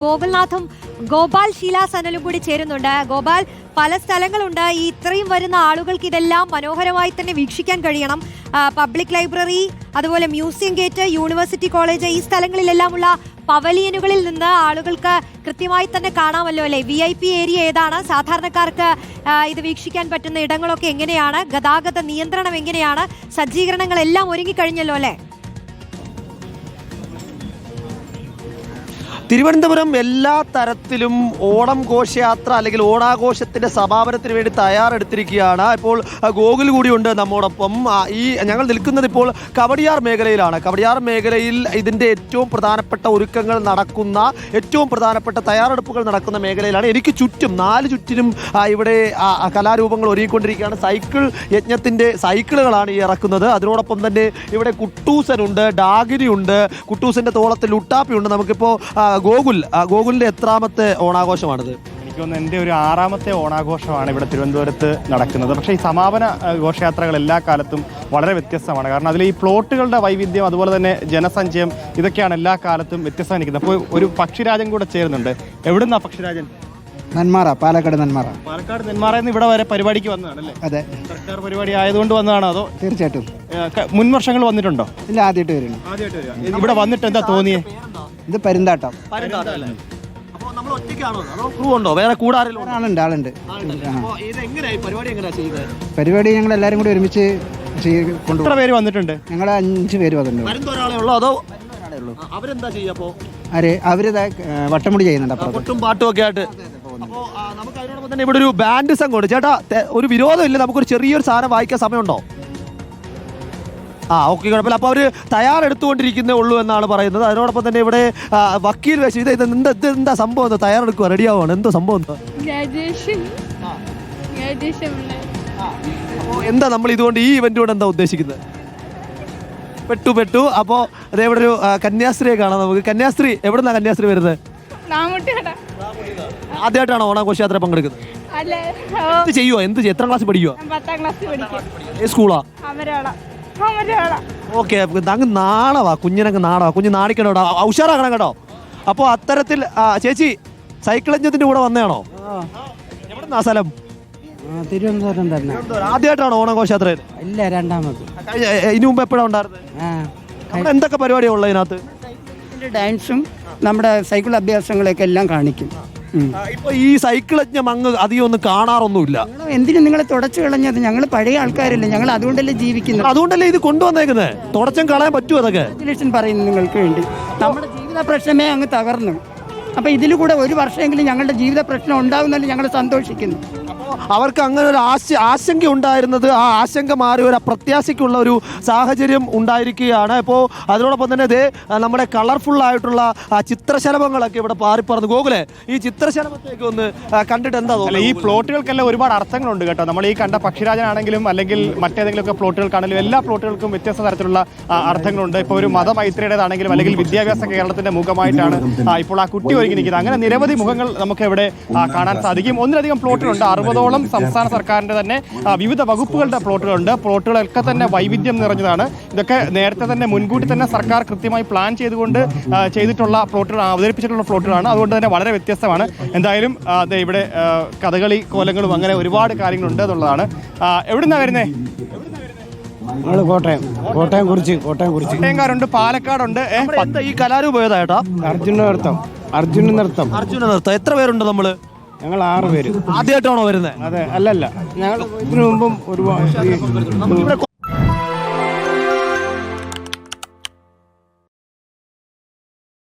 ഗോകുൽനാഥും ഗോപാൽ ഷീല സനലും കൂടി ചേരുന്നുണ്ട്. ഗോപാൽ, പല സ്ഥലങ്ങളുണ്ട്. ഈ ഇത്രയും വരുന്ന ആളുകൾക്ക് ഇതെല്ലാം മനോഹരമായി തന്നെ വീക്ഷിക്കാൻ കഴിയണം. പബ്ലിക് ലൈബ്രറി, അതുപോലെ മ്യൂസിയം ഗേറ്റ്, യൂണിവേഴ്സിറ്റി കോളേജ്, ഈ സ്ഥലങ്ങളിലെല്ലാമുള്ള പവലിയനുകളിൽ നിന്ന് ആളുകൾക്ക് കൃത്യമായി തന്നെ കാണാമല്ലോ അല്ലേ? VIP ഏരിയ ഏതാണ്? സാധാരണക്കാർക്ക് ഇത് വീക്ഷിക്കാൻ പറ്റുന്ന ഇടങ്ങളൊക്കെ എങ്ങനെയാണ്? ഗതാഗത നിയന്ത്രണം എങ്ങനെയാണ്? സജ്ജീകരണങ്ങളെല്ലാം ഒരുങ്ങിക്കഴിഞ്ഞല്ലോ അല്ലേ? തിരുവനന്തപുരം എല്ലാ തരത്തിലും ഓണം ഘോഷയാത്ര അല്ലെങ്കിൽ ഓണാഘോഷത്തിന്റെ സമാപനത്തിന് വേണ്ടി തയ്യാറെടുത്തിരിക്കുകയാണ്. ഇപ്പോൾ ഗോകുൽ കൂടിയുണ്ട് നമ്മോടൊപ്പം. ഞങ്ങൾ നിൽക്കുന്നത് ഇപ്പോൾ കവടിയാർ മേഖലയിലാണ്. കവടിയാർ മേഖലയിൽ ഇതിന്റെ ഏറ്റവും പ്രധാനപ്പെട്ട ഒരുക്കങ്ങൾ നടക്കുന്ന, ഏറ്റവും പ്രധാനപ്പെട്ട തയ്യാറെടുപ്പുകൾ നടക്കുന്ന മേഖലയിലാണ്. എനിക്ക് ചുറ്റും 4 ചുറ്റിനും ഇവിടെ കലാരൂപങ്ങൾ ഒരുങ്ങിക്കൊണ്ടിരിക്കുകയാണ്. സൈക്കിൾ യജ്ഞത്തിന്റെ സൈക്കിളുകളാണ് ഈ ഇറക്കുന്നത്. അതിനോടൊപ്പം തന്നെ ഇവിടെ കുട്ടൂസനുണ്ട്, ഡാഗിരിയുണ്ട്, കുട്ടൂസന്റെ തോളത്തിൽ ലുട്ടാപ്പിയുണ്ട്. നമുക്കിപ്പോൾ ഗോകുലിന്റെ എത്രാമത്തെ ഓണാഘോഷമാണിത്? എനിക്ക് തോന്നുന്നു എൻ്റെ ഒരു 6ാമത്തെ ഓണാഘോഷമാണ് ഇവിടെ തിരുവനന്തപുരത്ത് നടക്കുന്നത്. പക്ഷേ ഈ സമാപന ഘോഷയാത്രകൾ എല്ലാ കാലത്തും വളരെ വ്യത്യസ്തമാണ്. കാരണം അതിൽ ഈ പ്ലോട്ടുകളുടെ വൈവിധ്യം, അതുപോലെ തന്നെ ജനസഞ്ചയം, ഇതൊക്കെയാണ് എല്ലാ കാലത്തും വ്യത്യസ്തമായി നിൽക്കുന്നത്. അപ്പോൾ ഒരു പക്ഷിരാജൻ കൂടെ ചേരുന്നുണ്ട്. എവിടുന്നാ പക്ഷിരാജൻ? നെന്മാറ, പാലക്കാട് നെന്മാറ. പാലക്കാട് നെന്മാറയിൽ നിന്ന് ഇവിടെ വരെ പരിപാടിക്ക് വന്നതാണല്ലേ? അതെ. സർക്കാർ പരിപാടി ആയതുകൊണ്ട് വന്നതാണോ അതോ? തീർച്ചയായിട്ടും. മുൻ വർഷങ്ങൾ വന്നിട്ടുണ്ടോ? ഇല്ല, ആദ്യമായിട്ട് വരുന്നു. ആദ്യമായിട്ട് ഇവിടെ വന്നിട്ട് എന്താ തോന്നിയേ? ഇത് പരുന്താട്ടം. വേറെ കൂടെ ആളുണ്ട്. പരിപാടി ഞങ്ങൾ എല്ലാരും കൂടി ഒരുമിച്ച് എത്ര പേര് വന്നിട്ടുണ്ട്? ഞങ്ങൾ 5 പേര് വന്നിട്ടുണ്ട്. അവര് വട്ടമുടി ചെയ്യുന്നുണ്ട്. കൊട്ടും പാട്ടും ഒക്കെ ആയിട്ട്. നമുക്ക് അതിനോടൊപ്പം തന്നെ ഇവിടെ ഒരു ബാൻഡ് സംഘമുണ്ട്. ചേട്ടാ, ഒരു വിരോധമില്ല, നമുക്കൊരു ചെറിയൊരു സാധനം വായിക്കാൻ സമയമുണ്ടോ? ഓക്കെ, കുഴപ്പമില്ല. അപ്പോൾ അവർ തയ്യാറെടുത്തുകൊണ്ടിരിക്കുന്നേ ഉള്ളൂ എന്നാണ് പറയുന്നത്. അതിനോടൊപ്പം തന്നെ ഇവിടെ വക്കീൽ വേഷം. എന്താ സംഭവം? എന്താ തയ്യാറെടുക്കുക, റെഡിയാവാണ്? എന്തോ സംഭവം? എന്താ നമ്മൾ ഇതുകൊണ്ട്, ഈ ഇവന്റ് കൊണ്ട് എന്താ ഉദ്ദേശിക്കുന്നത്? പെട്ടു. അപ്പോൾ അതേ ഇവിടെ ഒരു കന്യാസ്ത്രീയെ കാണാം നമുക്ക്. കന്യാസ്ത്രീ, എവിടുന്നാ കന്യാസ്ത്രീ വരുന്നത്? ആദ്യമായിട്ടാണോ ഓണാഘോഷയാത്ര പങ്കെടുക്കുന്നത്? എന്ത് ചെയ്യുവോ? എത്രാം ക്ലാസ് പഠിക്കുവോ? 10ാം ക്ലാസ്. സ്കൂളാ? ഓക്കെ, അങ്ങ് നാണവാ, കുഞ്ഞിനങ്ങ് നാണവാ. കുഞ്ഞ് നാണിക്കണോ, ഉഷാറാക്കണം കേട്ടോ. അപ്പോൾ അത്തരത്തിൽ ചേച്ചി സൈക്കിൾ യജ്ഞത്തിന്റെ കൂടെ വന്നതാണോ? എവിടുന്നാ സ്ഥലം? തിരുവനന്തപുരം തന്നെ. ആദ്യമായിട്ടാണോ ഓണാഘോഷയാത്ര? ഇല്ല, 2ാമത്. ഇനി മുമ്പ് എപ്പോഴാണ് ഉണ്ടായിരുന്നത്? എന്തൊക്കെ പരിപാടിയാണ് ഉള്ളത് ഇതിനകത്ത്? ഡാൻസും നമ്മുടെ സൈക്കിൾ അഭ്യാസങ്ങളൊക്കെ എല്ലാം കാണിക്കും. ഇപ്പൊ ഈ സൈക്കിൾ യജ്ഞം അങ്ങ് അധികം ഒന്നും കാണാറൊന്നുമില്ല. എന്തിനും നിങ്ങളെ തുടച്ചു കളഞ്ഞത്? ഞങ്ങൾ പഴയ ആൾക്കാരല്ലേ, ഞങ്ങൾ അതുകൊണ്ടല്ലേ ജീവിക്കുന്നത്. അതുകൊണ്ടല്ലേ ഇത് കൊണ്ടുവന്നേക്കുന്നത്. തുടച്ചും കളയാൻ പറ്റുമോ? അതൊക്കെ പറയുന്നു നിങ്ങൾക്ക് വേണ്ടി. നമ്മുടെ ജീവിത പ്രശ്നമേ അങ്ങ് തകർന്നു. അപ്പൊ ഇതിൽ കൂടെ ഒരു വർഷമെങ്കിലും ഞങ്ങളുടെ ജീവിത പ്രശ്നം ഉണ്ടാകുന്നതിൽ ഞങ്ങൾ സന്തോഷിക്കുന്നു. അവർക്ക് അങ്ങനെ ഒരു ആശങ്ക ഉണ്ടായിരുന്നത്, ആ ആശങ്ക മാറി ഒരു പ്രത്യാശയ്ക്കുള്ള ഒരു സാഹചര്യം ഉണ്ടായിരിക്കുകയാണ്. ഇപ്പോൾ അതിനോടൊപ്പം തന്നെ ഇതേ നമ്മുടെ കളർഫുൾ ആയിട്ടുള്ള ചിത്രശലഭങ്ങളൊക്കെ ഇവിടെ പാറിപ്പറന്ന്. ഗോകുലെ, ഈ ചിത്രശലഭത്തേക്ക് ഒന്ന് കണ്ടിട്ട് എന്താ തോന്നുന്നത്? ഈ പ്ലോട്ടുകൾക്കെല്ലാം ഒരുപാട് അർത്ഥങ്ങളുണ്ട് കേട്ടോ. നമ്മൾ ഈ കണ്ട പക്ഷിരാജനാണെങ്കിലും അല്ലെങ്കിൽ മറ്റേതെങ്കിലുമൊക്കെ പ്ലോട്ടുകൾക്കാണെങ്കിലും എല്ലാ പ്ലോട്ടുകൾക്കും വ്യത്യസ്ത തരത്തിലുള്ള അർത്ഥങ്ങളുണ്ട്. ഇപ്പോൾ ഒരു മതമൈത്രിയുടേതാണെങ്കിലും അല്ലെങ്കിൽ വിദ്യാഭ്യാസ കേരളത്തിന്റെ മുഖമായിട്ടാണ് ഇപ്പോൾ ആ കുട്ടി ഒരുങ്ങി നിൽക്കുന്നത്. അങ്ങനെ നിരവധി മുഖങ്ങൾ നമുക്ക് ഇവിടെ കാണാൻ സാധിക്കും. ഒന്നിലധികം പ്ലോട്ടുകളുണ്ട്. 60ഓളം സംസ്ഥാന സർക്കാരിന്റെ തന്നെ വിവിധ വകുപ്പുകളുടെ പ്ലോട്ടുകളുണ്ട്. പ്ലോട്ടുകളൊക്കെ തന്നെ വൈവിധ്യം നിറഞ്ഞതാണ്. ഇതൊക്കെ നേരത്തെ തന്നെ മുൻകൂട്ടി തന്നെ സർക്കാർ കൃത്യമായി പ്ലാൻ ചെയ്തിട്ടുള്ള പ്ലോട്ടുകൾ, അവതരിപ്പിച്ചിട്ടുള്ള പ്ലോട്ടുകളാണ്. അതുകൊണ്ട് തന്നെ വളരെ വ്യത്യസ്തമാണ്. എന്തായാലും ഇവിടെ കഥകളി കോലങ്ങളും അങ്ങനെ ഒരുപാട് കാര്യങ്ങളുണ്ട് എന്നുള്ളതാണ്. എവിടുന്നാ വരുന്നേ? കോട്ടയംകാരുണ്ട്, പാലക്കാടുണ്ട്. ഈ കലാരൂപം ഏതാ? അർജുന നൃത്തം. എത്ര പേരുണ്ട് നമ്മള്? ഞങ്ങൾ 6 പേര്. ആദ്യമായിട്ടാണോ വരുന്നത്? അതെ. അല്ലല്ല, ഞങ്ങൾ ഇതിനു മുമ്പും ഒരുപാട്